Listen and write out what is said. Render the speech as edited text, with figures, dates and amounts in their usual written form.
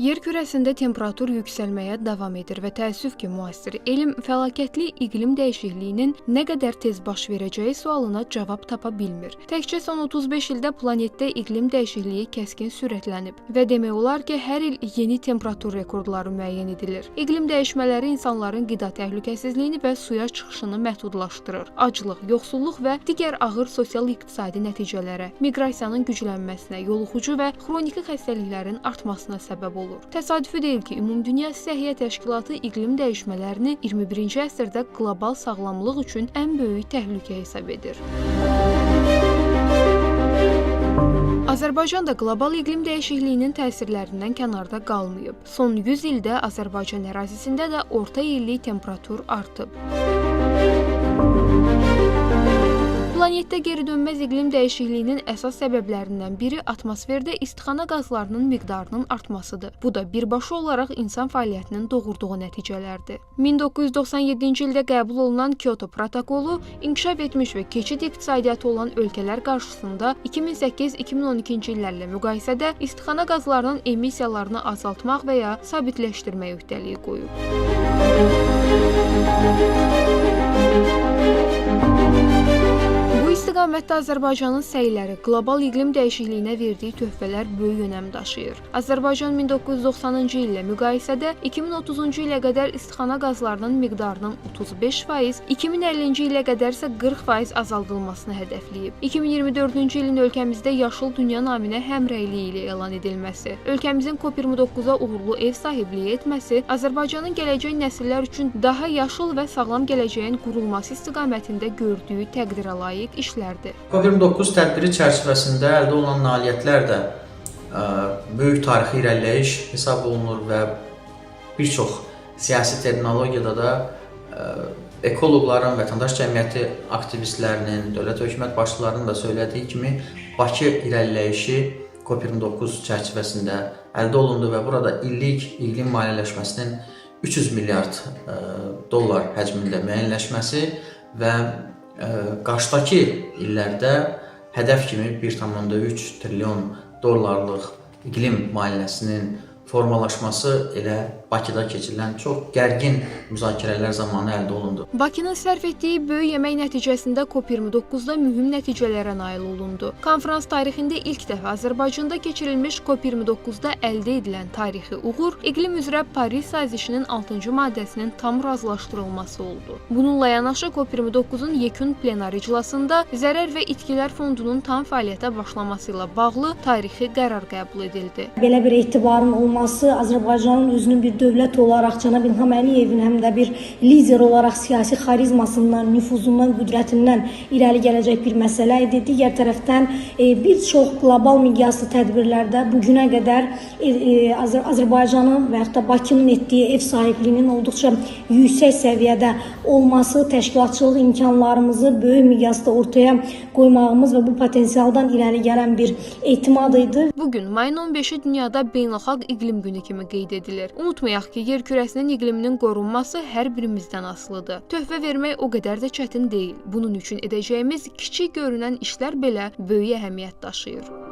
Yer kürəsində temperatur yüksəlməyə davam edir və təəssüf ki, müasir elm fəlakətli iqlim dəyişikliyinin nə qədər tez baş verəcəyi sualına cavab tapa bilmir. Təkcə son 35 ildə planetdə iqlim dəyişikliyi kəskin sürətlənib və demək olar ki, hər il yeni temperatur rekordları müəyyən edilir. İqlim dəyişmələri insanların qida təhlükəsizliyini və suya çıxışını məhdudlaşdırır. Aclıq, yoxsulluq və digər ağır sosial-iqtisadi nəticələrə, miqrasiyanın güclənməsinə, yoluxucu və xroniki xəstəliklərin artmasına səbəb olur. Təsadüfi deyil ki, Ümumdünya Səhiyyə Təşkilatı iqlim dəyişmələrini 21-ci əsrdə qlobal sağlamlıq üçün ən böyük təhlükə hesab edir. Azərbaycan da qlobal iqlim dəyişikliyinin təsirlərindən kənarda qalmayıb. Son 100 ildə Azərbaycan ərazisində də orta illik temperatur artıb. Planetdə geri dönməz iqlim dəyişikliyinin əsas səbəblərindən biri atmosferdə istixana qazlarının miqdarının artmasıdır. Bu da birbaşa olaraq insan fəaliyyətinin doğurduğu nəticələrdir. 1997-ci ildə qəbul olunan Kyoto protokolu inkişaf etmiş və keçid iqtisadiyyatı olan ölkələr qarşısında 2008-2012-ci illərlə müqayisədə istixana qazlarının emissiyalarını azaltmaq və ya sabitləşdirmək öhdəliyi qoyub. Bu istiqamətdə Azərbaycanın səyləri qlobal iqlim dəyişikliyinə verdiyi töhfələr böyük önəm daşıyır. Azərbaycan 1990-cı illə müqayisədə 2030-cu ilə qədər istixana qazlarının miqdarının 35%, 2050-ci ilə qədər isə 40% azaldılmasını hədəfləyib. 2024-cü ilin ölkəmizdə Yaşıl Dünya naminə həmrəyliyi ilə elan edilməsi, ölkəmizin COP29-a uğurlu ev sahibliyi etməsi Azərbaycanın gələcək nəsillər üçün daha yaşıl və sağlam gələcəyin qurulması istiqamətində gördüyü təqdirə layiq işlərdir. COP29 tədbiri çərçivəsində əldə olunan nailiyyətlər də böyük tarixi irəliləyiş hesab olunur və bir çox siyasi terminologiyada da ekoloqların, vətəndaş cəmiyyəti aktivistlərinin, dövlət hökumət başçılarının da söylediyi kimi Bakı irəliləyişi COP29 çərçivəsində əldə olundu və burada illik iqlim maliyyələşməsinin 300 milyard dollar həcmində müəyyənləşməsi və qarşıdakı illərdə hədəf kimi 1,3 trilyon dollarlıq iqlim maliyyəsinin formalaşması elə Bakıda keçirilən çox gərgin müzakirələr zamanı əldə olundu. Bakının sərf etdiyi böyük əmək nəticəsində COP29-da mühüm nəticələrə nail olundu. Konfrans tarixində ilk dəfə Azərbaycanda keçirilmiş COP29-da əldə edilən tarixi uğur iqlim üzrə Paris sazişinin 6-cı maddəsinin tam razılaşdırılması oldu. Bununla yanaşı COP29-un yekun plenar iclasında Zərər və İtkilər Fondunun tam fəaliyyətə başlaması ilə bağlı tarixi qərar qəbul edildi. Belə bir etibarın olması Azərbaycanın özünün bir dövlət olaraq Cənab İlham Əliyevin həm də bir lider olaraq siyasi xarizmasından, nüfuzundan, qüdrətindən irəli gələcək bir məsələ idi. Digər tərəfdən bir çox qlobal miqyaslı tədbirlərdə bugünə qədər Azərbaycanın və yaxud da Bakının etdiyi ev sahibliyinin olduqca yüksək səviyyədə olması təşkilatçılıq imkanlarımızı böyük miqyasda ortaya qoymağımız və bu potensialdan irəli gələn bir etimad idi. Bugün mayın 15-i dünyada beynəlxalq iqlim günü kimi qeyd edilir. Unutmayaq ki, yer kürəsinin iqliminin qorunması hər birimizdən asılıdır. Töhfə vermək o qədər də çətin deyil. Bunun üçün edəcəyimiz kiçik görünən işlər belə böyük əhəmiyyət daşıyır.